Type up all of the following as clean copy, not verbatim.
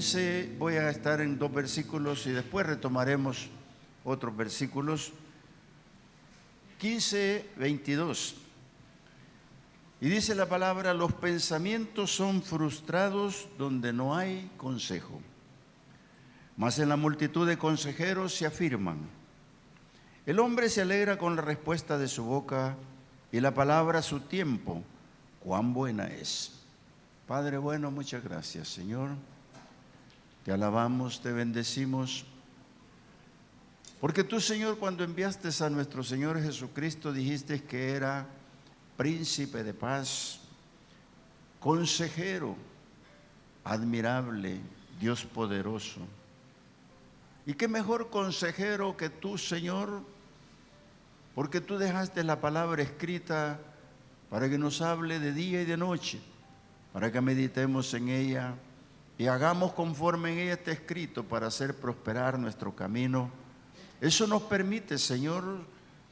15, voy a estar en 2 versículos y después retomaremos otros versículos. 15, 22. Y dice la palabra: los pensamientos son frustrados donde no hay consejo, mas en la multitud de consejeros se afirman. El hombre se alegra con la respuesta de su boca, y la palabra a su tiempo, cuán buena es. Padre bueno, muchas gracias, Señor. Te alabamos, te bendecimos, porque tú, Señor, cuando enviaste a nuestro Señor Jesucristo, dijiste que era príncipe de paz, consejero, admirable, Dios poderoso. Y qué mejor consejero que tú, Señor, porque tú dejaste la palabra escrita para que nos hable de día y de noche, para que meditemos en ella y hagamos conforme en ella está escrito para hacer prosperar nuestro camino. Eso nos permite, Señor,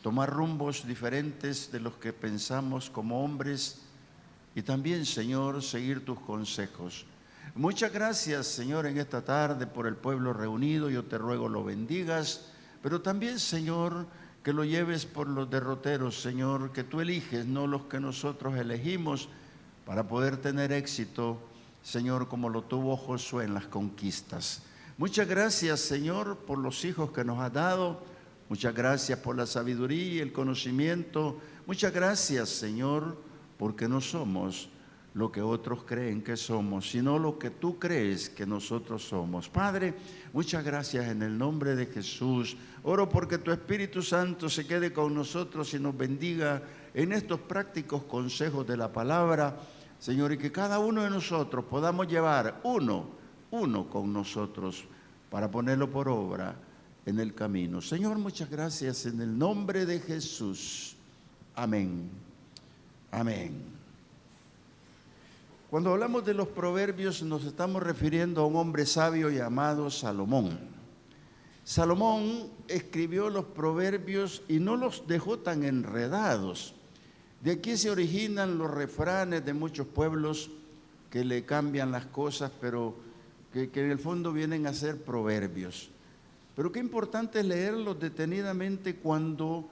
tomar rumbos diferentes de los que pensamos como hombres y también, Señor, seguir tus consejos. Muchas gracias, Señor, en esta tarde por el pueblo reunido. Yo te ruego lo bendigas, pero también, Señor, que lo lleves por los derroteros, Señor, que tú eliges, no los que nosotros elegimos, para poder tener éxito, Señor, como lo tuvo Josué en las conquistas. Muchas gracias, Señor, por los hijos que nos has dado. Muchas gracias por la sabiduría y el conocimiento. Muchas gracias, Señor, porque no somos lo que otros creen que somos, sino lo que tú crees que nosotros somos. Padre, muchas gracias en el nombre de Jesús. Oro porque tu Espíritu Santo se quede con nosotros y nos bendiga en estos prácticos consejos de la palabra, Señor, y que cada uno de nosotros podamos llevar uno con nosotros para ponerlo por obra en el camino. Señor, muchas gracias en el nombre de Jesús. Amén. Amén. Cuando hablamos de los proverbios nos estamos refiriendo a un hombre sabio llamado Salomón. Salomón escribió los proverbios y no los dejó tan enredados. De aquí se originan los refranes de muchos pueblos que le cambian las cosas, pero que en el fondo vienen a ser proverbios. Pero qué importante es leerlos detenidamente cuando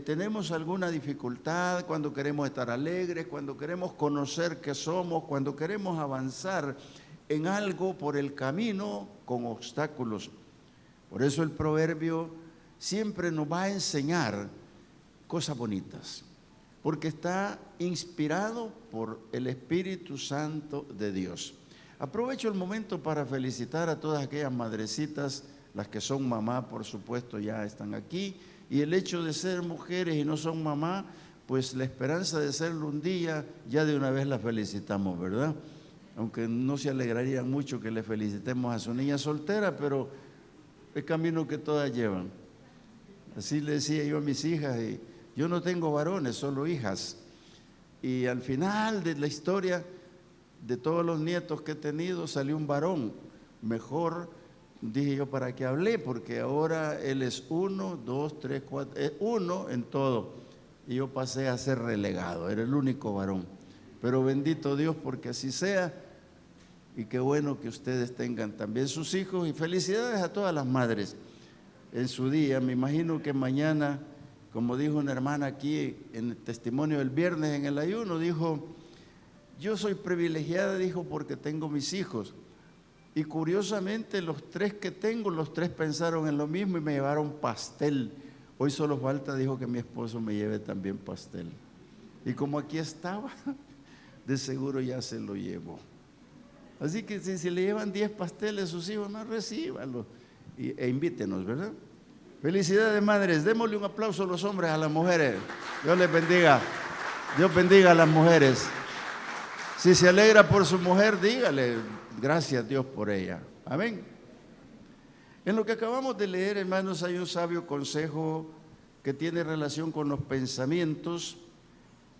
tenemos alguna dificultad, cuando queremos estar alegres, cuando queremos conocer qué somos, cuando queremos avanzar en algo por el camino con obstáculos. Por eso el proverbio siempre nos va a enseñar cosas bonitas, porque está inspirado por el Espíritu Santo de Dios. Aprovecho el momento para felicitar a todas aquellas madrecitas, las que son mamá, por supuesto, ya están aquí. Y el hecho de ser mujeres y no son mamá, pues la esperanza de serlo un día, ya de una vez la felicitamos, ¿verdad? Aunque no se alegrarían mucho que le felicitemos a su niña soltera, pero el camino que todas llevan. Así le decía yo a mis hijas, y yo no tengo varones, solo hijas. Y al final de la historia, de todos los nietos que he tenido, salió un varón. Mejor, dije yo, ¿para qué hablé? Porque ahora él es 1, 2, 3, 4, es 1 en todo. Y yo pasé a ser relegado, era el único varón. Pero bendito Dios porque así sea. Y qué bueno que ustedes tengan también sus hijos. Y felicidades a todas las madres en su día. Me imagino que mañana, como dijo una hermana aquí en el testimonio del viernes en el ayuno, dijo: yo soy privilegiada, dijo, porque tengo mis hijos. Y curiosamente los 3 que tengo, los 3 pensaron en lo mismo y me llevaron pastel. Hoy solo falta, dijo, que mi esposo me lleve también pastel. Y como aquí estaba, de seguro ya se lo llevó. Así que si le llevan 10 pasteles a sus hijos, no, recíbanlo e invítenos, ¿verdad? Felicidades, madres. Démosle un aplauso a los hombres, a las mujeres. Dios les bendiga. Dios bendiga a las mujeres. Si se alegra por su mujer, dígale: gracias Dios por ella. Amén. En lo que acabamos de leer, hermanos, hay un sabio consejo que tiene relación con los pensamientos,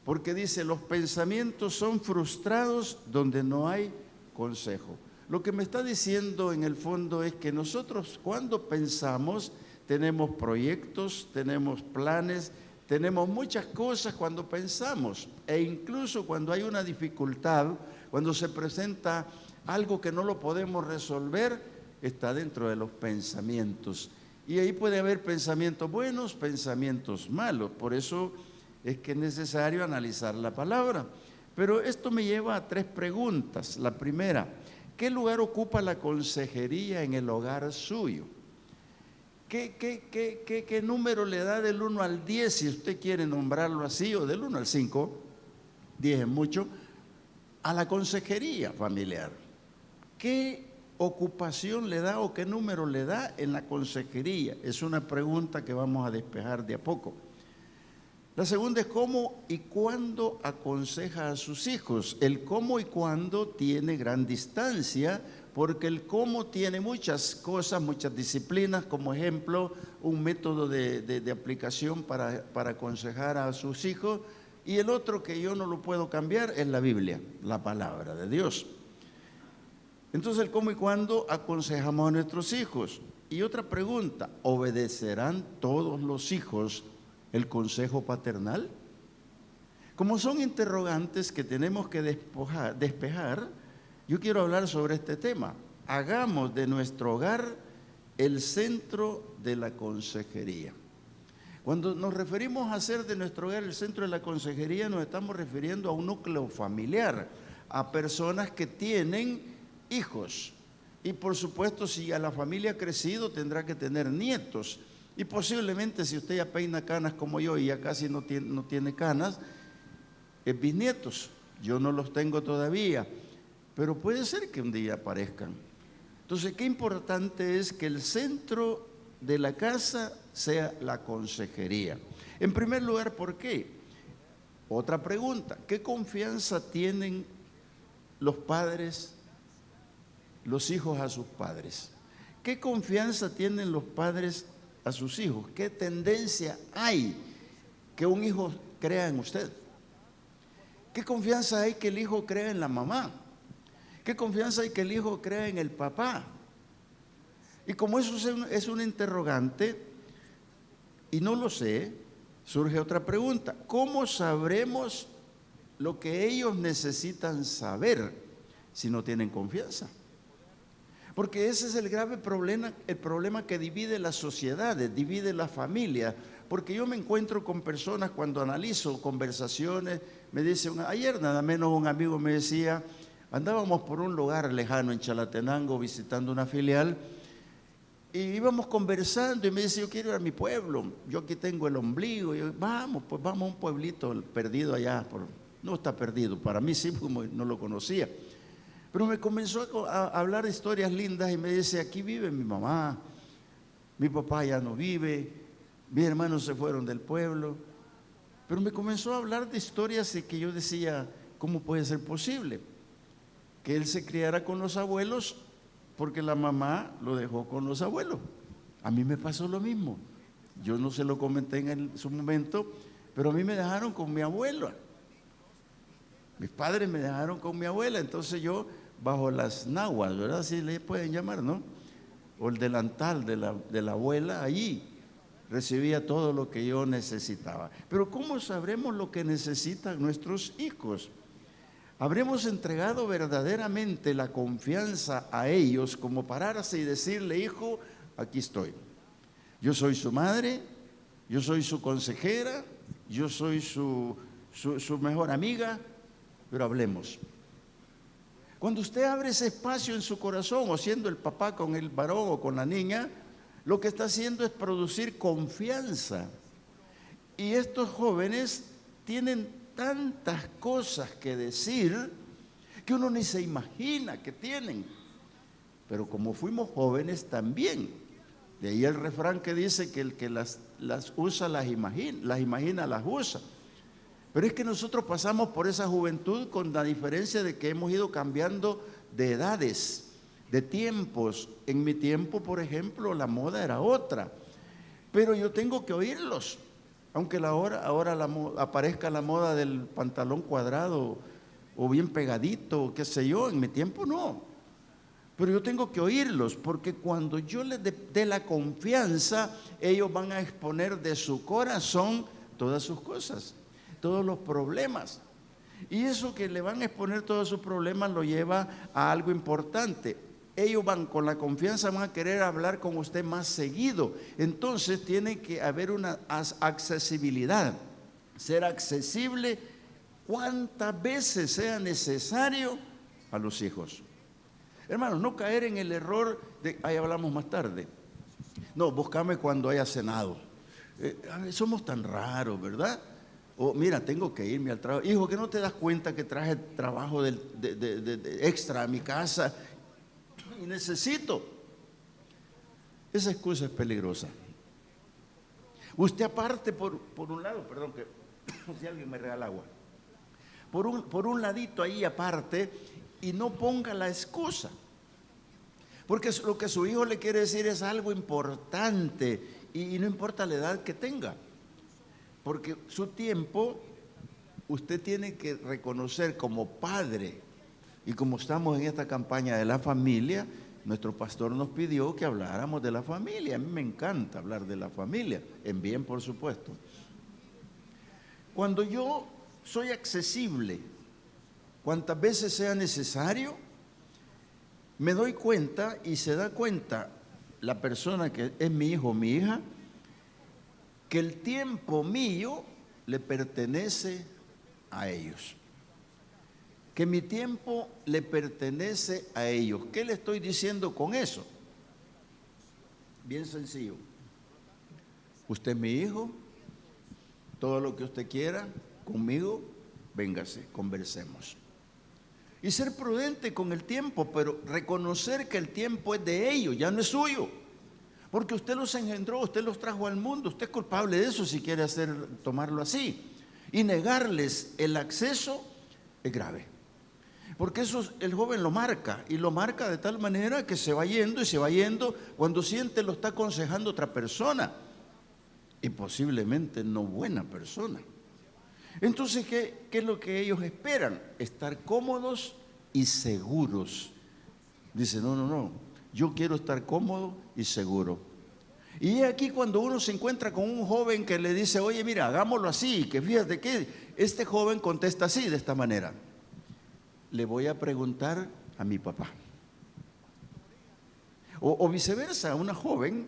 porque dice: los pensamientos son frustrados donde no hay consejo. Lo que me está diciendo en el fondo es que nosotros, cuando pensamos, tenemos proyectos, tenemos planes, tenemos muchas cosas cuando pensamos, e incluso cuando hay una dificultad, cuando se presenta algo que no lo podemos resolver, está dentro de los pensamientos. Y ahí puede haber pensamientos buenos, pensamientos malos. Por eso es que es necesario analizar la palabra. Pero esto me lleva a 3 preguntas. La primera, ¿qué lugar ocupa la consejería en el hogar suyo? ¿Qué número le da del 1 al 10, si usted quiere nombrarlo así, o del 1 al 5, 10 es mucho, a la consejería familiar? ¿Qué ocupación le da o qué número le da en la consejería? Es una pregunta que vamos a despejar de a poco. La segunda es cómo y cuándo aconseja a sus hijos. El cómo y cuándo tiene gran distancia, porque el cómo tiene muchas cosas, muchas disciplinas, como ejemplo, un método de aplicación para aconsejar a sus hijos, y el otro que yo no lo puedo cambiar es la Biblia, la palabra de Dios. Entonces, el cómo y cuándo aconsejamos a nuestros hijos. Y otra pregunta, ¿obedecerán todos los hijos el consejo paternal? Como son interrogantes que tenemos que despejar, yo quiero hablar sobre este tema. Hagamos de nuestro hogar el centro de la consejería. Cuando nos referimos a hacer de nuestro hogar el centro de la consejería, nos estamos refiriendo a un núcleo familiar, a personas que tienen hijos. Y por supuesto, si a la familia ha crecido, tendrá que tener nietos. Y posiblemente, si usted ya peina canas como yo y ya casi no tiene canas, es bisnietos. Yo no los tengo todavía, pero puede ser que un día aparezcan. Entonces, qué importante es que el centro de la casa sea la consejería. En primer lugar, ¿por qué? Otra pregunta, ¿qué confianza tienen los padres, los hijos a sus padres? ¿Qué confianza tienen los padres a sus hijos? ¿Qué tendencia hay que un hijo crea en usted? ¿Qué confianza hay que el hijo crea en la mamá? ¿Qué confianza hay que el hijo crea en el papá? Y como eso es un interrogante, y no lo sé, surge otra pregunta. ¿Cómo sabremos lo que ellos necesitan saber si no tienen confianza? Porque ese es el grave problema, el problema que divide las sociedades, divide la familia. Porque yo me encuentro con personas cuando analizo conversaciones, me dice, ayer nada menos un amigo me decía, andábamos por un lugar lejano en Chalatenango visitando una filial y íbamos conversando y me dice, yo quiero ir a mi pueblo, yo aquí tengo el ombligo. Y yo, vamos, pues vamos a un pueblito perdido allá. No está perdido, para mí sí, como no lo conocía. Pero me comenzó a hablar de historias lindas y me dice, aquí vive mi mamá, mi papá ya no vive, mis hermanos se fueron del pueblo. Pero me comenzó a hablar de historias de que yo decía, ¿cómo puede ser posible que él se criara con los abuelos porque la mamá lo dejó con los abuelos? A mí me pasó lo mismo. Yo no se lo comenté en su momento, pero a mí me dejaron con mi abuela. Mis padres me dejaron con mi abuela, entonces yo, bajo las naguas, ¿verdad? Así le pueden llamar, ¿no? O el delantal de la abuela, allí recibía todo lo que yo necesitaba. Pero ¿cómo sabremos lo que necesitan nuestros hijos? ¿Habremos entregado verdaderamente la confianza a ellos como pararse y decirle, hijo, aquí estoy? Yo soy su madre, yo soy su consejera, yo soy su mejor amiga, pero hablemos. Cuando usted abre ese espacio en su corazón, o siendo el papá con el varón o con la niña, lo que está haciendo es producir confianza. Y estos jóvenes tienen tantas cosas que decir que uno ni se imagina que tienen. Pero como fuimos jóvenes también, de ahí el refrán que dice que el que las usa las imagina las usa. Pero es que nosotros pasamos por esa juventud con la diferencia de que hemos ido cambiando de edades, de tiempos. En mi tiempo, por ejemplo, la moda era otra, pero yo tengo que oírlos. Aunque ahora aparezca la moda del pantalón cuadrado o bien pegadito, qué sé yo, en mi tiempo no. Pero yo tengo que oírlos, porque cuando yo les dé la confianza, ellos van a exponer de su corazón todas sus cosas, todos los problemas. Y eso que le van a exponer todos sus problemas lo lleva a algo importante. Ellos van con la confianza, van a querer hablar con usted más seguido. Entonces tiene que haber una accesibilidad, ser accesible cuantas veces sea necesario a los hijos. Hermanos, no caer en el error de, ahí hablamos más tarde. No, búscame cuando haya cenado. Somos tan raros, ¿verdad? O mira, tengo que irme al trabajo. Hijo, ¿que no te das cuenta que traje trabajo de extra a mi casa? Y necesito. Esa excusa es peligrosa. Usted aparte por un lado, perdón, que si alguien me regala agua, por un ladito ahí aparte, y no ponga la excusa, porque lo que su hijo le quiere decir es algo importante y no importa la edad que tenga, porque su tiempo usted tiene que reconocer como padre. Y como estamos en esta campaña de la familia, nuestro pastor nos pidió que habláramos de la familia. A mí me encanta hablar de la familia, en bien por supuesto. Cuando yo soy accesible, cuantas veces sea necesario, me doy cuenta y se da cuenta la persona que es mi hijo o mi hija, que el tiempo mío le pertenece a ellos. Que mi tiempo le pertenece a ellos. ¿Qué le estoy diciendo con eso? Bien sencillo. Usted es mi hijo, todo lo que usted quiera, conmigo, véngase, conversemos. Y ser prudente con el tiempo, pero reconocer que el tiempo es de ellos, ya no es suyo. Porque usted los engendró, usted los trajo al mundo, usted es culpable de eso si quiere tomarlo así. Y negarles el acceso es grave. Porque eso el joven lo marca, y lo marca de tal manera que se va yendo y se va yendo. Cuando siente lo está aconsejando otra persona, y posiblemente no buena persona. Entonces, ¿qué es lo que ellos esperan? Estar cómodos y seguros. Dice, no, yo quiero estar cómodo y seguro. Y aquí cuando uno se encuentra con un joven que le dice, oye, mira, hagámoslo así, que fíjate que este joven contesta así, de esta manera. Le voy a preguntar a mi papá. O viceversa, una joven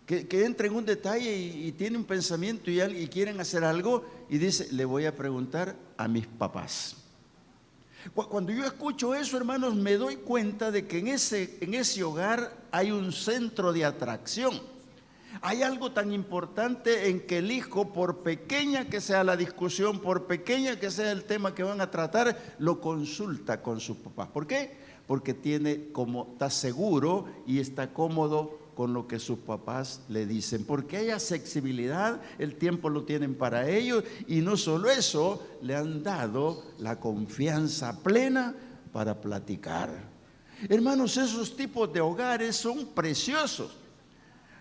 que entra en un detalle y tiene un pensamiento y quieren hacer algo y dice, le voy a preguntar a mis papás. Cuando yo escucho eso, hermanos, me doy cuenta de que en ese hogar hay un centro de atracción. Hay algo tan importante en que el hijo, por pequeña que sea la discusión, por pequeña que sea el tema que van a tratar, lo consulta con sus papás. ¿Por qué? Porque está seguro y está cómodo con lo que sus papás le dicen. Porque hay accesibilidad, el tiempo lo tienen para ellos, y no solo eso, le han dado la confianza plena para platicar. Hermanos, esos tipos de hogares son preciosos.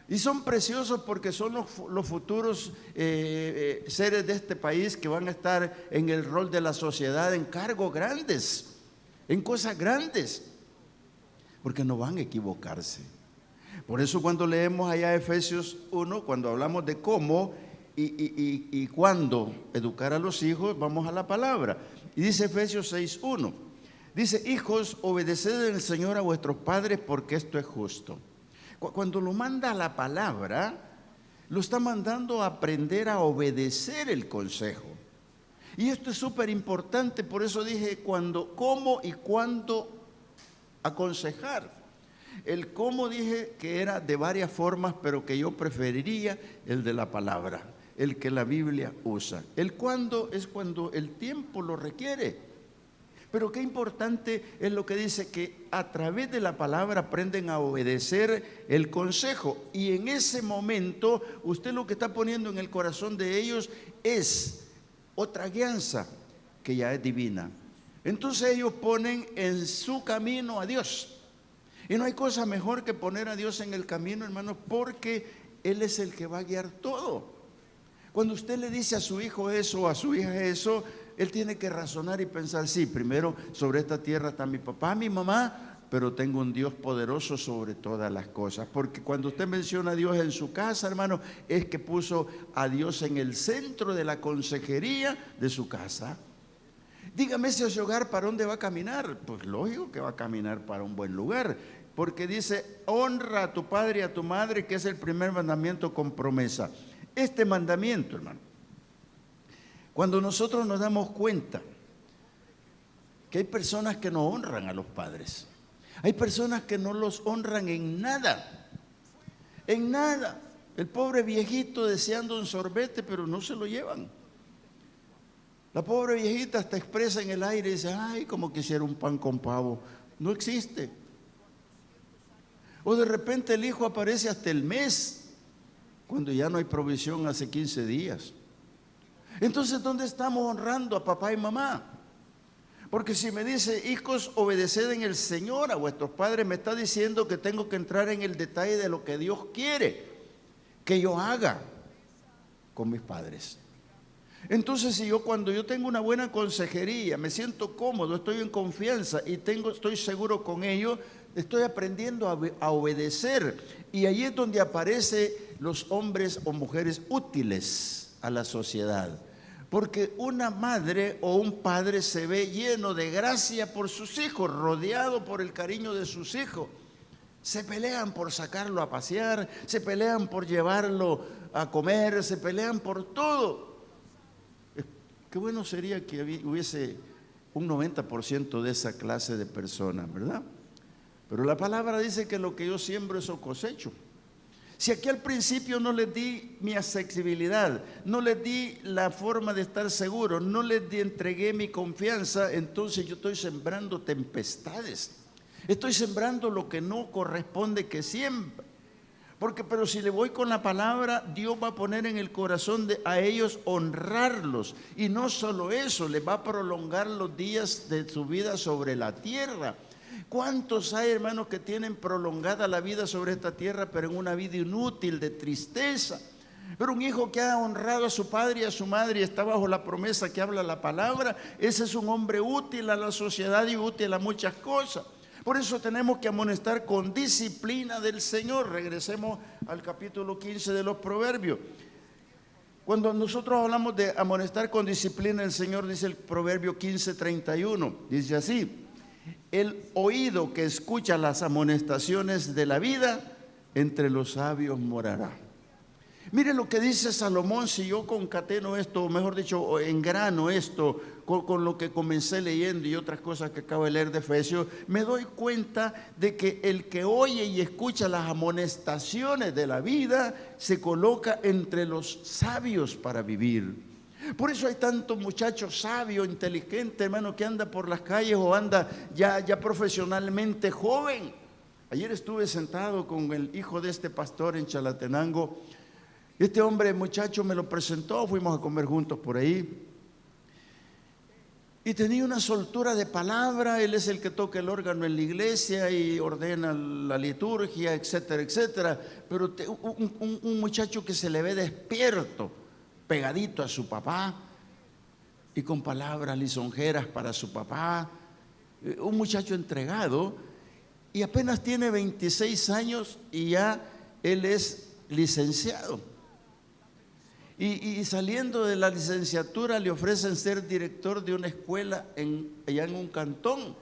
Y son preciosos porque son los futuros seres de este país que van a estar en el rol de la sociedad, en cargos grandes, en cosas grandes, porque no van a equivocarse. Por eso cuando leemos allá Efesios 1, cuando hablamos de cómo y cuándo educar a los hijos, vamos a la palabra. Y dice Efesios 6:1, dice, hijos, obedeced en el Señor a vuestros padres porque esto es justo. Cuando lo manda a la palabra, lo está mandando a aprender a obedecer el consejo. Y esto es súper importante, por eso dije cómo y cuándo aconsejar. El cómo dije que era de varias formas, pero que yo preferiría el de la palabra, el que la Biblia usa. El cuándo es cuando el tiempo lo requiere. Pero qué importante es lo que dice, que a través de la palabra aprenden a obedecer el consejo. Y en ese momento, usted lo que está poniendo en el corazón de ellos es otra guianza que ya es divina. Entonces ellos ponen en su camino a Dios. Y no hay cosa mejor que poner a Dios en el camino, hermanos, porque Él es el que va a guiar todo. Cuando usted le dice a su hijo eso o a su hija eso, él tiene que razonar y pensar, sí, primero sobre esta tierra está mi papá, mi mamá, pero tengo un Dios poderoso sobre todas las cosas. Porque cuando usted menciona a Dios en su casa, hermano, es que puso a Dios en el centro de la consejería de su casa. Dígame, ese hogar, ¿para dónde va a caminar? Pues lógico que va a caminar para un buen lugar, porque dice, honra a tu padre y a tu madre, que es el primer mandamiento con promesa. Este mandamiento, hermano, cuando nosotros nos damos cuenta que hay personas que no honran a los padres, hay personas que no los honran en nada, en nada. El pobre viejito deseando un sorbete, pero no se lo llevan. La pobre viejita hasta expresa en el aire y dice, ay, como quisiera un pan con pavo. No existe. O de repente el hijo aparece hasta el mes, cuando ya no hay provisión hace 15 días. Entonces, ¿dónde estamos honrando a papá y mamá? Porque si me dice, hijos, obedeced en el Señor a vuestros padres, me está diciendo que tengo que entrar en el detalle de lo que Dios quiere que yo haga con mis padres. Entonces, si cuando yo tengo una buena consejería, me siento cómodo, estoy en confianza y estoy seguro con ellos, estoy aprendiendo a obedecer. Y ahí es donde aparecen los hombres o mujeres útiles a la sociedad. Porque una madre o un padre se ve lleno de gracia por sus hijos, rodeado por el cariño de sus hijos. Se pelean por sacarlo a pasear, se pelean por llevarlo a comer, se pelean por todo. Qué bueno sería que hubiese un 90% de esa clase de personas, ¿verdad? Pero la palabra dice que lo que yo siembro, eso cosecho. Si aquí al principio no les di mi accesibilidad, no les di la forma de estar seguro, no les entregué mi confianza, entonces yo estoy sembrando tempestades. Estoy sembrando lo que no corresponde que siembre. Pero si le voy con la palabra, Dios va a poner en el corazón a ellos honrarlos. Y no solo eso, les va a prolongar los días de su vida sobre la tierra. ¿Cuántos hay, hermanos, que tienen prolongada la vida sobre esta tierra, pero en una vida inútil, de tristeza? Pero un hijo que ha honrado a su padre y a su madre y está bajo la promesa que habla la palabra, ese es un hombre útil a la sociedad y útil a muchas cosas. Por eso tenemos que amonestar con disciplina del Señor. Regresemos al capítulo 15 de los Proverbios. Cuando nosotros hablamos de amonestar con disciplina del Señor, dice el Proverbio 15:31, dice así: el oído que escucha las amonestaciones de la vida, entre los sabios morará. Mire lo que dice Salomón. Si yo concateno esto, o mejor dicho, engrano esto con lo que comencé leyendo y otras cosas que acabo de leer de Efesios, me doy cuenta de que el que oye y escucha las amonestaciones de la vida se coloca entre los sabios para vivir. Por eso hay tanto muchacho sabio, inteligente, hermano, que anda por las calles o anda ya profesionalmente joven. Ayer estuve sentado con el hijo de este pastor en Chalatenango. Este hombre, muchacho, me lo presentó, fuimos a comer juntos por ahí. Y tenía una soltura de palabra. Él es el que toca el órgano en la iglesia y ordena la liturgia, etcétera, etcétera. Pero un muchacho que se le ve despierto, pegadito a su papá y con palabras lisonjeras para su papá. Un muchacho entregado, y apenas tiene 26 años y ya él es licenciado. Y saliendo de la licenciatura le ofrecen ser director de una escuela allá en un cantón.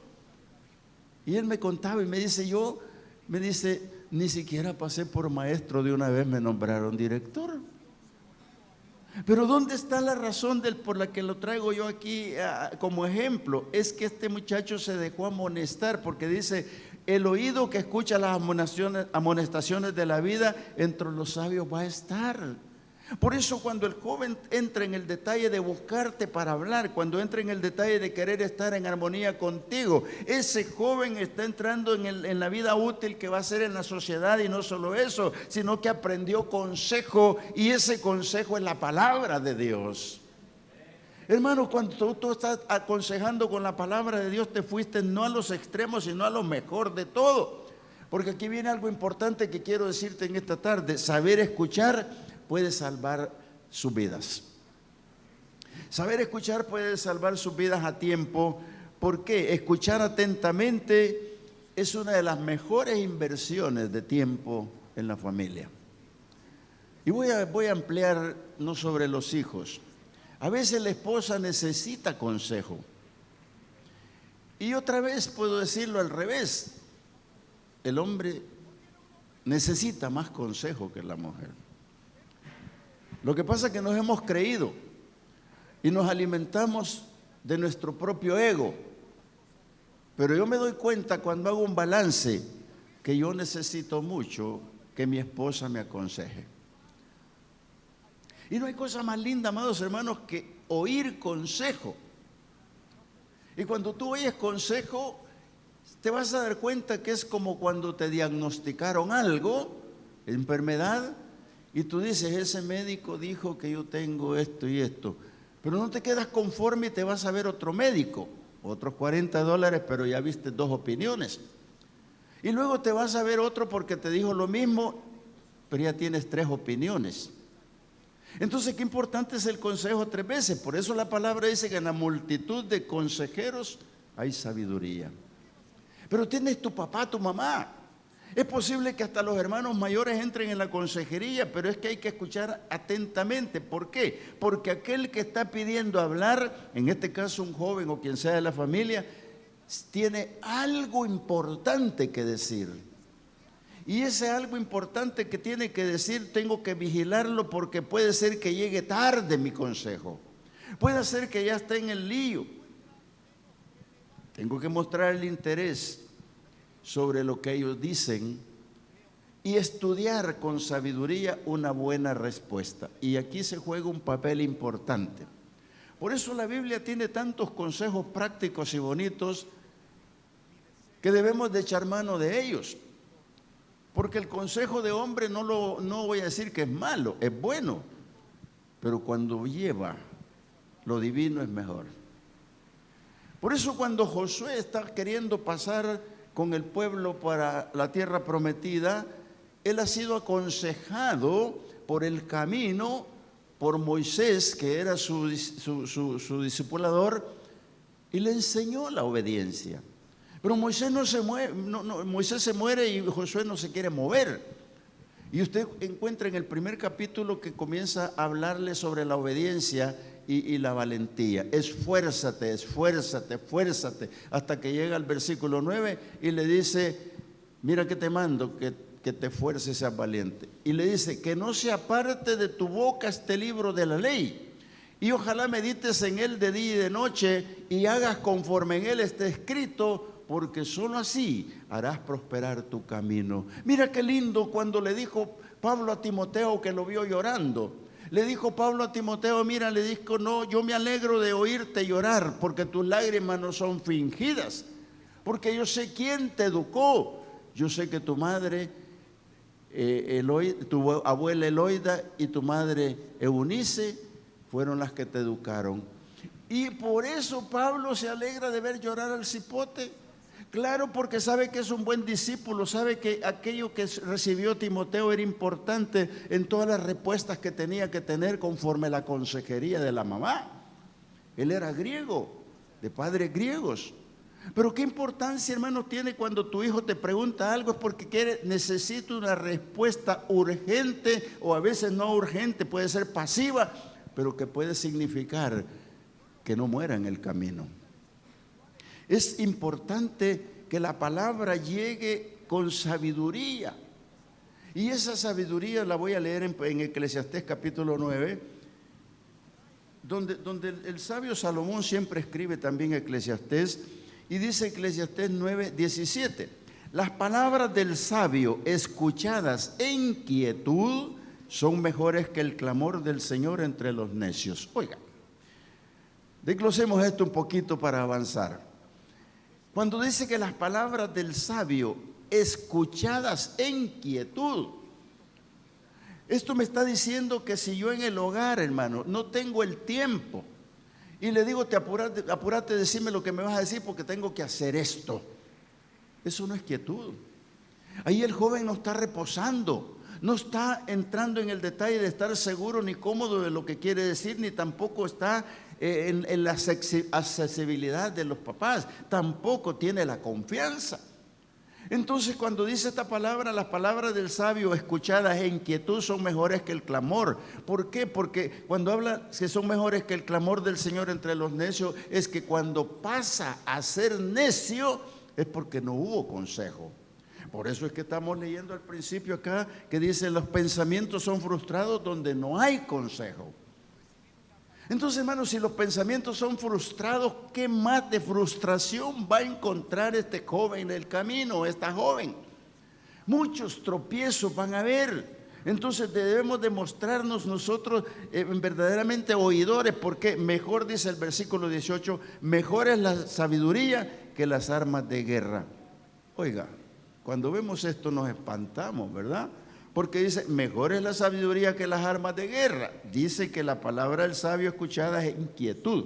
Y él me contaba y me dice, ni siquiera pasé por maestro, de una vez me nombraron director. Pero ¿dónde está la razón por la que lo traigo yo aquí como ejemplo? Es que este muchacho se dejó amonestar, porque dice, el oído que escucha las amonestaciones de la vida, entre los sabios va a estar. Por eso cuando el joven entra en el detalle de buscarte para hablar, cuando entra en el detalle de querer estar en armonía contigo, ese joven está entrando en la vida útil que va a ser en la sociedad. Y no solo eso, sino que aprendió consejo, y ese consejo es la palabra de Dios. Hermano, cuando tú estás aconsejando con la palabra de Dios, te fuiste no a los extremos, sino a lo mejor de todo. Porque aquí viene algo importante que quiero decirte en esta tarde: saber escuchar puede salvar sus vidas. Saber escuchar puede salvar sus vidas a tiempo. ¿Por qué? Escuchar atentamente es una de las mejores inversiones de tiempo en la familia. Y voy a ampliar no sobre los hijos. A veces la esposa necesita consejo. Y otra vez puedo decirlo al revés. El hombre necesita más consejo que la mujer. Lo que pasa es que nos hemos creído y nos alimentamos de nuestro propio ego. Pero yo me doy cuenta cuando hago un balance que yo necesito mucho que mi esposa me aconseje. Y no hay cosa más linda, amados hermanos, que oír consejo. Y cuando tú oyes consejo, te vas a dar cuenta que es como cuando te diagnosticaron algo, enfermedad, y tú dices, ese médico dijo que yo tengo esto y esto. Pero no te quedas conforme y te vas a ver otro médico, otros $40, pero ya viste 2 opiniones. Y luego te vas a ver otro porque te dijo lo mismo, pero ya tienes 3 opiniones. Entonces, qué importante es el consejo 3 veces. Por eso la palabra dice que en la multitud de consejeros hay sabiduría. Pero tienes tu papá, tu mamá. Es posible que hasta los hermanos mayores entren en la consejería, pero es que hay que escuchar atentamente. ¿Por qué? Porque aquel que está pidiendo hablar, en este caso un joven o quien sea de la familia, tiene algo importante que decir. Y ese algo importante que tiene que decir, tengo que vigilarlo porque puede ser que llegue tarde mi consejo. Puede ser que ya esté en el lío. Tengo que mostrar el interés sobre lo que ellos dicen y estudiar con sabiduría una buena respuesta. Y aquí se juega un papel importante. Por eso la Biblia tiene tantos consejos prácticos y bonitos que debemos de echar mano de ellos. Porque el consejo de hombre no voy a decir que es malo, es bueno, pero cuando lleva lo divino es mejor. Por eso cuando Josué está queriendo pasar con el pueblo para la tierra prometida, él ha sido aconsejado por el camino, por Moisés, que era su discipulador, y le enseñó la obediencia. Pero Moisés no se mueve, Moisés se muere y Josué no se quiere mover. Y usted encuentra en el primer capítulo que comienza a hablarle sobre la obediencia y la valentía. Esfuérzate, esfuérzate, esfuérzate, hasta que llega al versículo 9 y le dice, mira que te mando, que te esfuerces, seas valiente. Y le dice, que no se aparte de tu boca este libro de la ley, y ojalá medites en él de día y de noche, y hagas conforme en él esté escrito, porque solo así harás prosperar tu camino. Mira qué lindo cuando le dijo Pablo a Timoteo, que lo vio llorando. Le dijo Pablo a Timoteo, mira, le dijo, no, yo me alegro de oírte llorar, porque tus lágrimas no son fingidas, porque yo sé quién te educó. Yo sé que tu madre, tu abuela Eloida y tu madre Eunice fueron las que te educaron. Y por eso Pablo se alegra de ver llorar al cipote. Claro, porque sabe que es un buen discípulo, sabe que aquello que recibió Timoteo era importante en todas las respuestas que tenía que tener conforme a la consejería de la mamá. Él era griego, de padres griegos. Pero qué importancia, hermano, tiene cuando tu hijo te pregunta algo, es porque necesita una respuesta urgente, o a veces no urgente, puede ser pasiva, pero que puede significar que no muera en el camino. Es importante que la palabra llegue con sabiduría. Y esa sabiduría la voy a leer en Eclesiastés capítulo 9, donde el sabio Salomón siempre escribe también Eclesiastés, y dice Eclesiastés 9:17, las palabras del sabio escuchadas en quietud son mejores que el clamor del Señor entre los necios. Oiga, desglosemos esto un poquito para avanzar. Cuando dice que las palabras del sabio escuchadas en quietud, esto me está diciendo que si yo en el hogar, hermano, no tengo el tiempo y le digo, apúrate, decime lo que me vas a decir porque tengo que hacer esto, eso no es quietud. Ahí el joven no está reposando, no está entrando en el detalle de estar seguro ni cómodo de lo que quiere decir, ni tampoco está en la accesibilidad de los papás, tampoco tiene la confianza. Entonces, cuando dice esta palabra, las palabras del sabio escuchadas en quietud son mejores que el clamor. ¿Por qué? Porque cuando habla que son mejores que el clamor del Señor entre los necios, es que cuando pasa a ser necio es porque no hubo consejo. Por eso es que estamos leyendo al principio acá que dice: los pensamientos son frustrados donde no hay consejo. Entonces, hermanos, si los pensamientos son frustrados, ¿qué más de frustración va a encontrar este joven en el camino, esta joven? Muchos tropiezos van a haber. Entonces debemos demostrarnos nosotros verdaderamente oidores, porque mejor, dice el versículo 18, mejor es la sabiduría que las armas de guerra. Oiga, cuando vemos esto nos espantamos, ¿verdad? Porque dice, mejor es la sabiduría que las armas de guerra. Dice que la palabra del sabio escuchada es inquietud.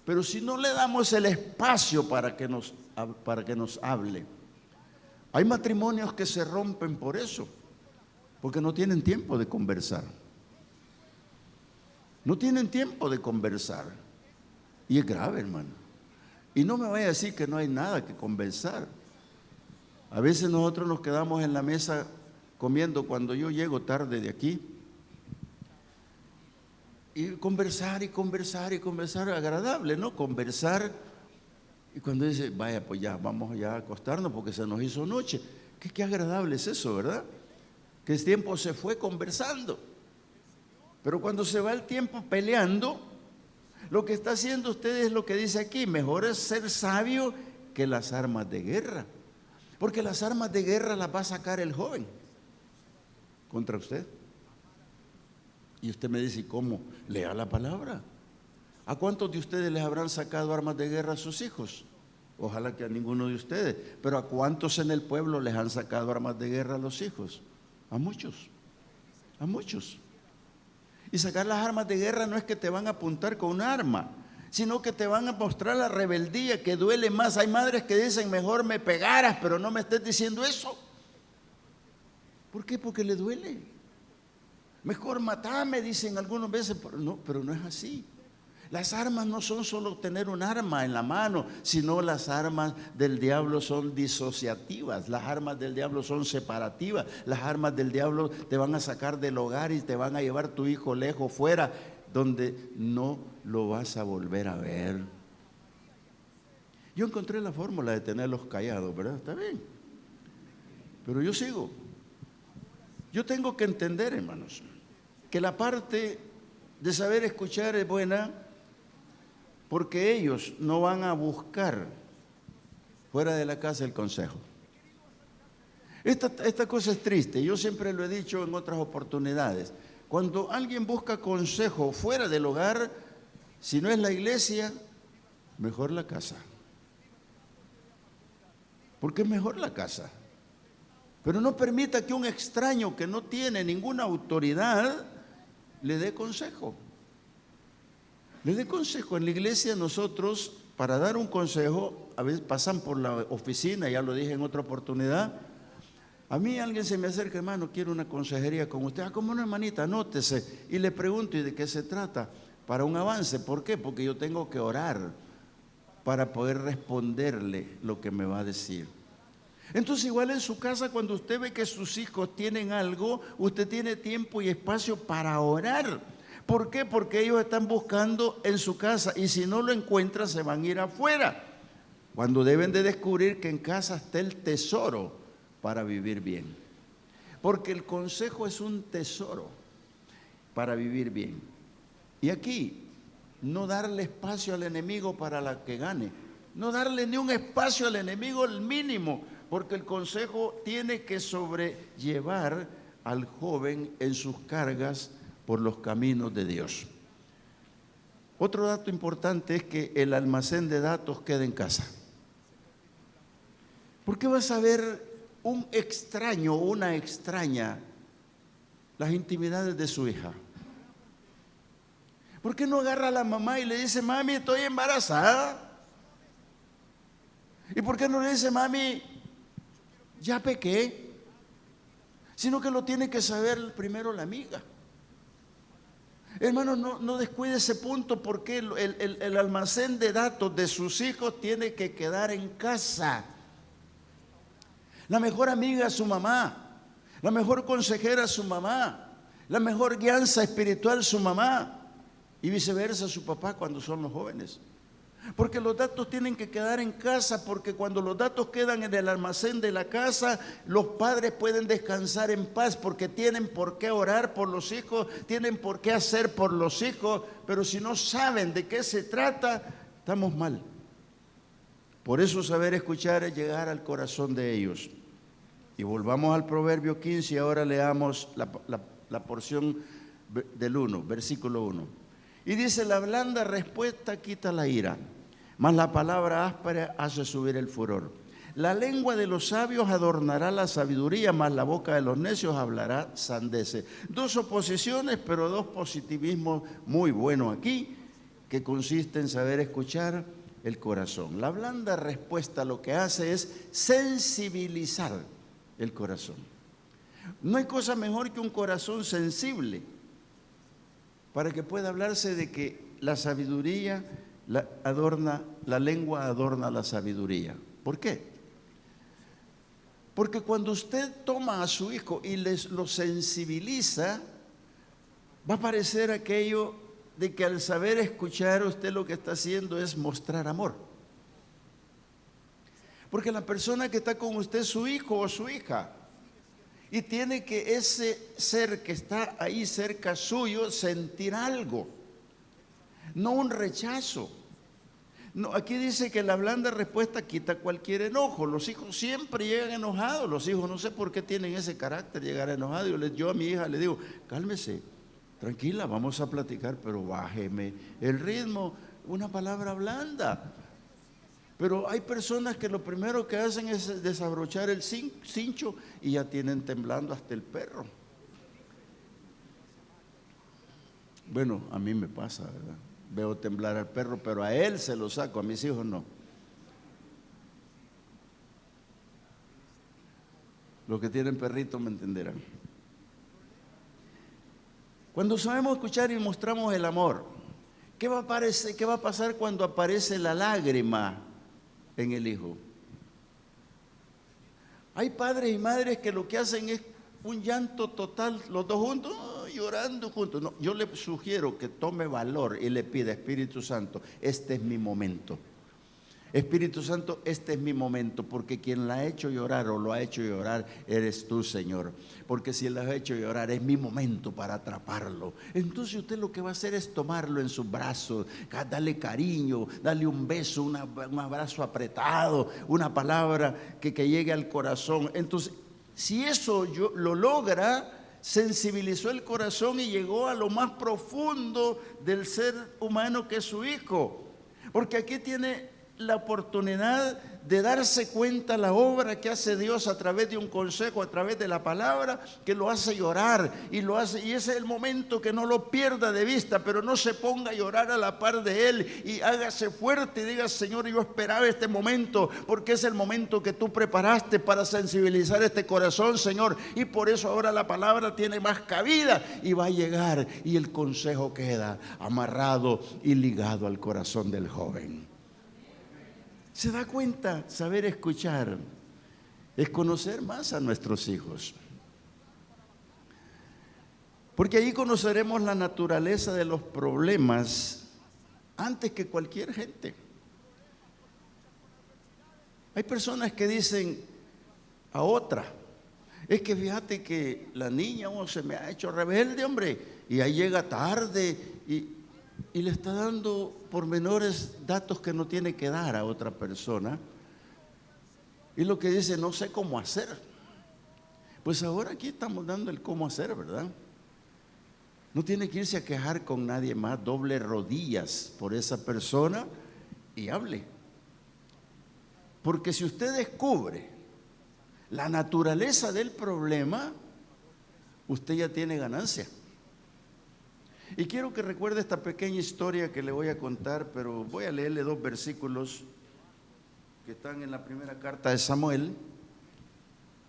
Pero si no le damos el espacio para que nos hable, hay matrimonios que se rompen por eso, porque no tienen tiempo de conversar. No tienen tiempo de conversar. Y es grave, hermano. Y no me vaya a decir que no hay nada que conversar. A veces nosotros nos quedamos en la mesa comiendo cuando yo llego tarde de aquí, y conversar, agradable, ¿no? Conversar, y cuando dice, vaya, pues ya, vamos ya a acostarnos porque se nos hizo noche. Qué agradable es eso, ¿verdad? Que el tiempo se fue conversando. Pero cuando se va el tiempo peleando, lo que está haciendo usted es lo que dice aquí: mejor es ser sabio que las armas de guerra. Porque las armas de guerra las va a sacar el joven contra usted. Y usted me dice, ¿cómo? Lea la palabra. ¿A cuántos de ustedes les habrán sacado armas de guerra a sus hijos? Ojalá que a ninguno de ustedes. Pero ¿a cuántos en el pueblo les han sacado armas de guerra a los hijos? A muchos. A muchos. Y sacar las armas de guerra no es que te van a apuntar con un arma, sino que te van a mostrar la rebeldía, que duele más. Hay madres que dicen, mejor me pegaras, pero no me estés diciendo eso. ¿Por qué? Porque le duele. Mejor matame, dicen algunas veces, pero no es así. Las armas no son solo tener un arma en la mano, sino las armas del diablo son disociativas, las armas del diablo son separativas, las armas del diablo te van a sacar del hogar y te van a llevar tu hijo lejos, fuera, donde no lo vas a volver a ver. Yo encontré la fórmula de tenerlos callados, ¿verdad? Está bien. Pero yo sigo. Yo tengo que entender, hermanos, que la parte de saber escuchar es buena, porque ellos no van a buscar fuera de la casa el consejo. Esta cosa es triste, yo siempre lo he dicho en otras oportunidades. Cuando alguien busca consejo fuera del hogar, si no es la iglesia, mejor la casa. Porque es mejor la casa. Pero no permita que un extraño que no tiene ninguna autoridad le dé consejo. Le dé consejo. En la iglesia nosotros, para dar un consejo, a veces pasan por la oficina, ya lo dije en otra oportunidad. A mí alguien se me acerca, hermano, quiero una consejería con usted. ¿Cómo no, hermanita? Anótese. Y le pregunto, ¿y de qué se trata? Para un avance. ¿Por qué? Porque yo tengo que orar para poder responderle lo que me va a decir. Entonces, igual en su casa, cuando usted ve que sus hijos tienen algo, usted tiene tiempo y espacio para orar. ¿Por qué? Porque ellos están buscando en su casa, y si no lo encuentran se van a ir afuera, cuando deben de descubrir que en casa está el tesoro para vivir bien. Porque el consejo es un tesoro para vivir bien. Y aquí, no darle espacio al enemigo para la que gane, no darle ni un espacio al enemigo, el mínimo, porque el consejo tiene que sobrellevar al joven en sus cargas por los caminos de Dios. Otro dato importante es que el almacén de datos queda en casa. ¿Por qué vas a ver un extraño o una extraña las intimidades de su hija? ¿Por qué no agarra a la mamá y le dice, mami, estoy embarazada? ¿Y por qué no le dice, mami, ya pequé? Sino que lo tiene que saber primero la amiga. Hermano, no descuide ese punto, porque el almacén de datos de sus hijos tiene que quedar en casa. La mejor amiga es su mamá, la mejor consejera es su mamá, la mejor guianza espiritual es su mamá y viceversa su papá cuando son los jóvenes. Porque los datos tienen que quedar en casa, porque cuando los datos quedan en el almacén de la casa, los padres pueden descansar en paz, porque tienen por qué orar por los hijos, tienen por qué hacer por los hijos, pero si no saben de qué se trata, estamos mal. Por eso saber escuchar es llegar al corazón de ellos. Y volvamos al Proverbio 15 y ahora leamos la porción del 1, versículo 1. Y dice, la blanda respuesta quita la ira, mas la palabra áspera hace subir el furor. La lengua de los sabios adornará la sabiduría, mas la boca de los necios hablará sandeces. Dos oposiciones, pero dos positivismos muy buenos aquí, que consiste en saber escuchar el corazón. La blanda respuesta lo que hace es sensibilizar el corazón. No hay cosa mejor que un corazón sensible para que pueda hablarse de que la sabiduría la lengua adorna la sabiduría. ¿Por qué? Porque cuando usted toma a su hijo y lo sensibiliza, va a parecer aquello de que al saber escuchar usted lo que está haciendo es mostrar amor. Porque la persona que está con usted es su hijo o su hija. Y tiene que ese ser que está ahí cerca suyo sentir algo, no un rechazo. No, aquí dice que la blanda respuesta quita cualquier enojo. Los hijos siempre llegan enojados. Los hijos no sé por qué tienen ese carácter, llegar enojados. Yo a mi hija le digo, cálmese, tranquila, vamos a platicar, pero bájeme el ritmo, una palabra blanda. Pero hay personas que lo primero que hacen es desabrochar el cincho y ya tienen temblando hasta el perro. Bueno, a mí me pasa, ¿verdad? Veo temblar al perro, pero a él se lo saco, a mis hijos no. Los que tienen perritos me entenderán. Cuando sabemos escuchar y mostramos el amor, ¿qué va a pasar cuando aparece la lágrima en el hijo? Hay padres y madres que lo que hacen es un llanto total, los dos juntos, llorando juntos. No, yo le sugiero que tome valor y le pida, Espíritu Santo, este es mi momento. Espíritu Santo, este es mi momento, porque quien la ha hecho llorar o lo ha hecho llorar eres tú, Señor. Porque si la ha hecho llorar es mi momento para atraparlo. Entonces usted lo que va a hacer es tomarlo en sus brazos, darle cariño, darle un beso, un abrazo apretado, una palabra que llegue al corazón. Entonces, si eso lo logra, sensibilizó el corazón y llegó a lo más profundo del ser humano que es su hijo. Porque aquí tiene la oportunidad de darse cuenta la obra que hace Dios a través de un consejo, a través de la palabra, que lo hace llorar y ese es el momento, que no lo pierda de vista, pero no se ponga a llorar a la par de él y hágase fuerte y diga, Señor, yo esperaba este momento porque es el momento que tú preparaste para sensibilizar este corazón, Señor, y por eso ahora la palabra tiene más cabida y va a llegar y el consejo queda amarrado y ligado al corazón del joven. ¿Se da cuenta? Saber escuchar es conocer más a nuestros hijos. Porque ahí conoceremos la naturaleza de los problemas antes que cualquier gente. Hay personas que dicen a otra, es que fíjate que la niña se me ha hecho rebelde, hombre, y ahí llega tarde y le está dando pormenores, datos que no tiene que dar a otra persona. Y lo que dice, no sé cómo hacer. Pues ahora aquí estamos dando el cómo hacer, ¿verdad? No tiene que irse a quejar con nadie más, doble rodillas por esa persona y hable. Porque si usted descubre la naturaleza del problema, usted ya tiene ganancia. Y quiero que recuerde esta pequeña historia que le voy a contar, pero voy a leerle 2 versículos que están en la primera carta de Samuel.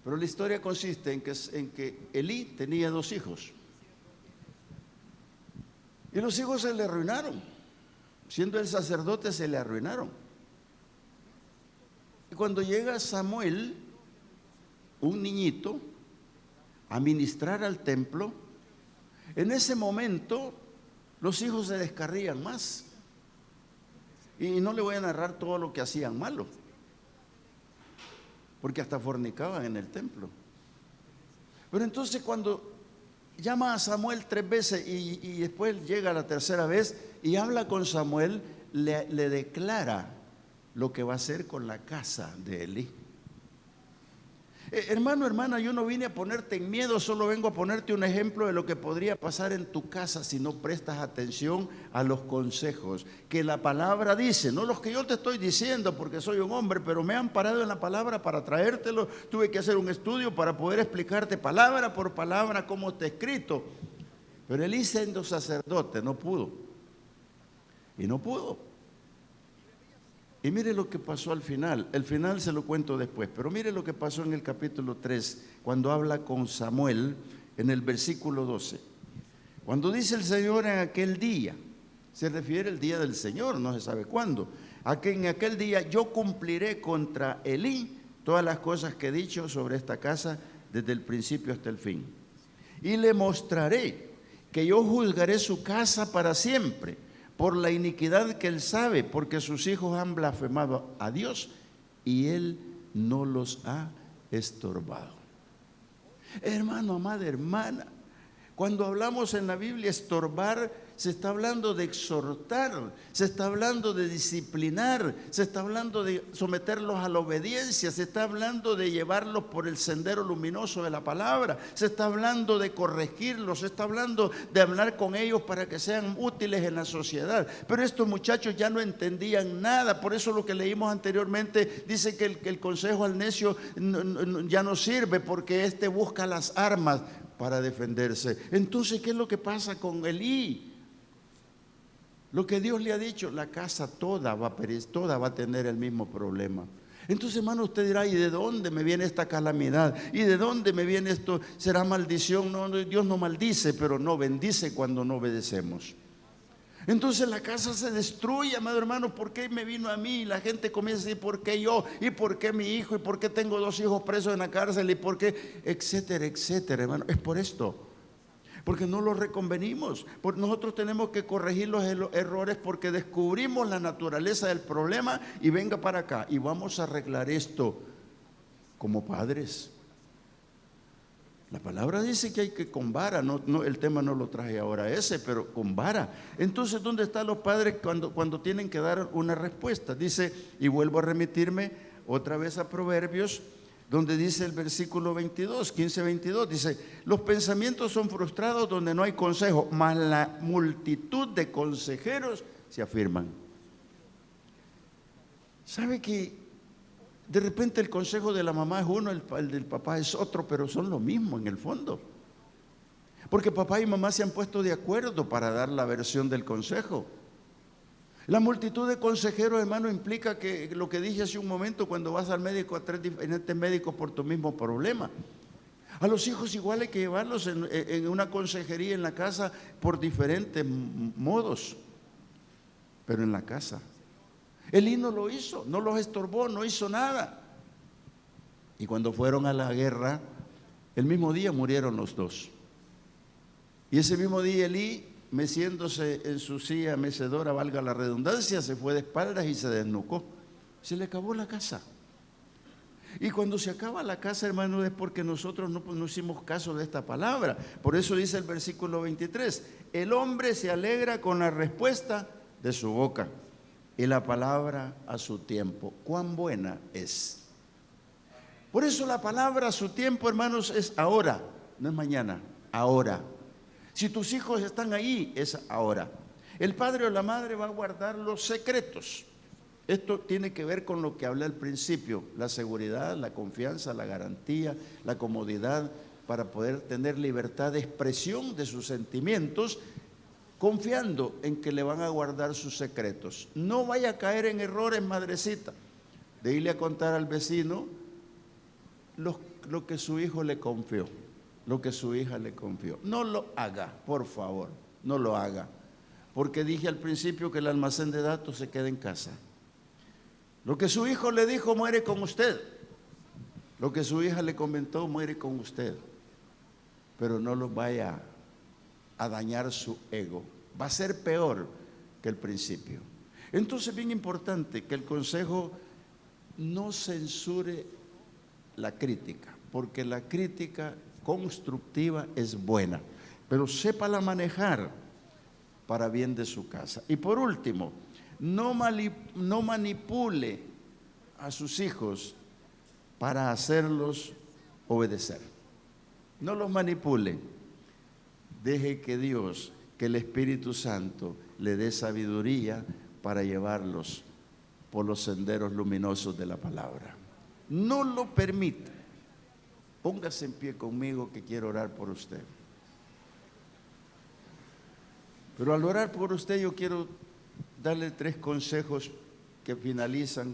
Pero la historia consiste en que Elí tenía 2 hijos. Y los hijos se le arruinaron. Siendo el sacerdote se le arruinaron. Y cuando llega Samuel, un niñito a ministrar al templo, en ese momento los hijos se descarrían más. Y no le voy a narrar todo lo que hacían malo, porque hasta fornicaban en el templo. Pero entonces cuando llama a Samuel 3 veces y después llega la tercera vez y habla con Samuel, le declara lo que va a hacer con la casa de Elí. Hermano, hermana, yo no vine a ponerte en miedo, solo vengo a ponerte un ejemplo de lo que podría pasar en tu casa si no prestas atención a los consejos que la palabra dice, no los que yo te estoy diciendo porque soy un hombre, pero me han parado en la palabra para traértelo. Tuve que hacer un estudio para poder explicarte palabra por palabra cómo está escrito. Pero Elí, siendo sacerdote, no pudo. Y no pudo. Y mire lo que pasó al final. El final se lo cuento después, pero mire lo que pasó en el capítulo 3, cuando habla con Samuel, en el versículo 12. Cuando dice el Señor en aquel día, se refiere al día del Señor, no se sabe cuándo, a que en aquel día yo cumpliré contra Elí todas las cosas que he dicho sobre esta casa desde el principio hasta el fin. Y le mostraré que yo juzgaré su casa para siempre, por la iniquidad que él sabe, porque sus hijos han blasfemado a Dios y él no los ha estorbado. Hermano, amada hermana, cuando hablamos en la Biblia estorbar, se está hablando de exhortar, se está hablando de disciplinar, se está hablando de someterlos a la obediencia, se está hablando de llevarlos por el sendero luminoso de la palabra, se está hablando de corregirlos, se está hablando de hablar con ellos para que sean útiles en la sociedad. Pero estos muchachos ya no entendían nada, por eso lo que leímos anteriormente dice que el consejo al necio ya no sirve, porque éste busca las armas para defenderse. Entonces, ¿qué es lo que pasa con Elí? Lo que Dios le ha dicho, la casa toda va a perecer, toda va a tener el mismo problema. Entonces, hermano, usted dirá, ¿y de dónde me viene esta calamidad? ¿Y de dónde me viene esto? ¿Será maldición? No, Dios no maldice, pero no bendice cuando no obedecemos. Entonces la casa se destruye, amado hermano. ¿Por qué me vino a mí? Y la gente comienza a decir, ¿por qué yo? ¿Y por qué mi hijo? ¿Y por qué tengo 2 hijos presos en la cárcel? ¿Y por qué? Etcétera, etcétera, hermano. Es por esto. Porque no los reconvenimos. Porque nosotros tenemos que corregir los errores porque descubrimos la naturaleza del problema y venga para acá y vamos a arreglar esto como padres. La palabra dice que hay que con vara, el tema no lo traje ahora ese, pero con vara. Entonces, ¿dónde están los padres cuando tienen que dar una respuesta? Dice, y vuelvo a remitirme otra vez a Proverbios, donde dice el versículo 22, 15-22, dice, los pensamientos son frustrados donde no hay consejo, mas la multitud de consejeros se afirman. ¿Sabe que de repente el consejo de la mamá es uno, el del papá es otro, pero son lo mismo en el fondo? Porque papá y mamá se han puesto de acuerdo para dar la versión del consejo. La multitud de consejeros, hermano, implica que lo que dije hace un momento, cuando vas al médico a 3 diferentes médicos por tu mismo problema. A los hijos igual hay que llevarlos en una consejería en la casa por diferentes modos, pero en la casa. Elí no lo hizo, no los estorbó, no hizo nada. Y cuando fueron a la guerra, el mismo día murieron los 2. Y ese mismo día Elí, meciéndose en su silla mecedora, valga la redundancia, se fue de espaldas y se desnucó. Se le acabó la casa. Y cuando se acaba la casa, hermano, es porque nosotros no hicimos caso de esta palabra. Por eso dice el versículo 23, el hombre se alegra con la respuesta de su boca y la palabra a su tiempo. Cuán buena es. Por eso la palabra a su tiempo, hermanos, es ahora, no es mañana, ahora. Si tus hijos están ahí, es ahora. El padre o la madre va a guardar los secretos. Esto tiene que ver con lo que hablé al principio, la seguridad, la confianza, la garantía, la comodidad para poder tener libertad de expresión de sus sentimientos, confiando en que le van a guardar sus secretos. No vaya a caer en errores, madrecita, de irle a contar al vecino lo que su hijo le confió, lo que su hija le confió. No lo haga, por favor, no lo haga. Porque dije al principio que el almacén de datos se queda en casa. Lo que su hijo le dijo muere con usted. Lo que su hija le comentó muere con usted, pero no lo vaya a dañar su ego. Va a ser peor que el principio. Entonces, bien importante que el consejo no censure la crítica, porque la crítica constructiva es buena, pero sépala manejar para bien de su casa. Y por último, no manipule a sus hijos para hacerlos obedecer. No los manipule. Deje que Dios, que el Espíritu Santo le dé sabiduría para llevarlos por los senderos luminosos de la palabra. No lo permita. Póngase en pie conmigo que quiero orar por usted. Pero al orar por usted yo quiero darle 3 consejos que finalizan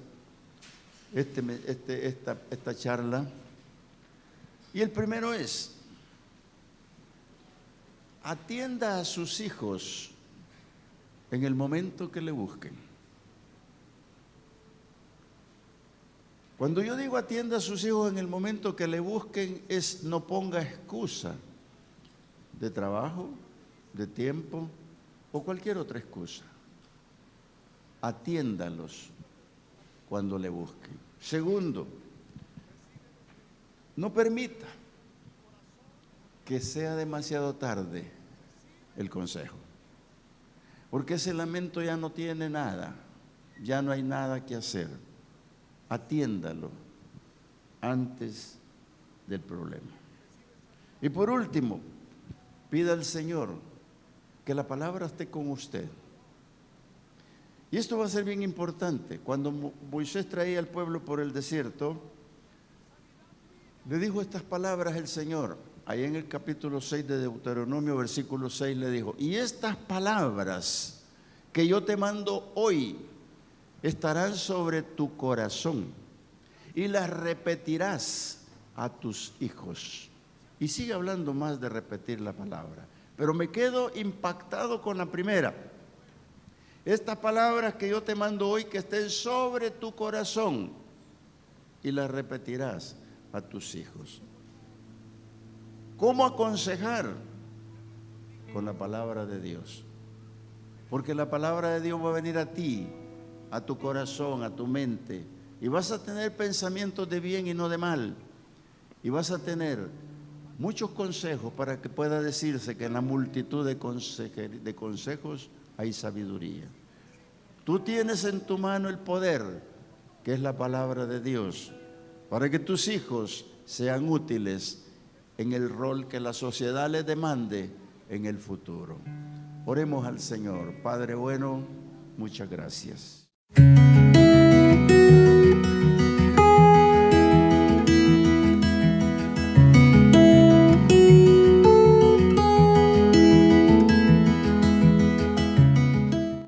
esta charla. Y el primero es: atienda a sus hijos en el momento que le busquen. Cuando yo digo atienda a sus hijos en el momento que le busquen, es no ponga excusa de trabajo, de tiempo o cualquier otra excusa. Atiéndalos cuando le busquen. Segundo, no permita que sea demasiado tarde el consejo, porque ese lamento ya no tiene nada, ya no hay nada que hacer. Atiéndalo antes del problema. Y por último, pida al Señor que la palabra esté con usted. Y esto va a ser bien importante. Cuando Moisés traía al pueblo por el desierto, le dijo estas palabras el Señor. Ahí en el capítulo 6 de Deuteronomio, versículo 6, le dijo: y estas palabras que yo te mando hoy estarán sobre tu corazón y las repetirás a tus hijos. Y sigue hablando más de repetir la palabra, pero me quedo impactado con la primera. Estas palabras que yo te mando hoy, que estén sobre tu corazón y las repetirás a tus hijos. ¿Cómo aconsejar? Con la palabra de Dios, porque la palabra de Dios va a venir a ti, a tu corazón, a tu mente, y vas a tener pensamientos de bien y no de mal, y vas a tener muchos consejos para que pueda decirse que en la multitud de consejos hay sabiduría. Tú tienes en tu mano el poder, que es la palabra de Dios, para que tus hijos sean útiles en el rol que la sociedad les demande en el futuro. Oremos al Señor. Padre bueno, muchas gracias.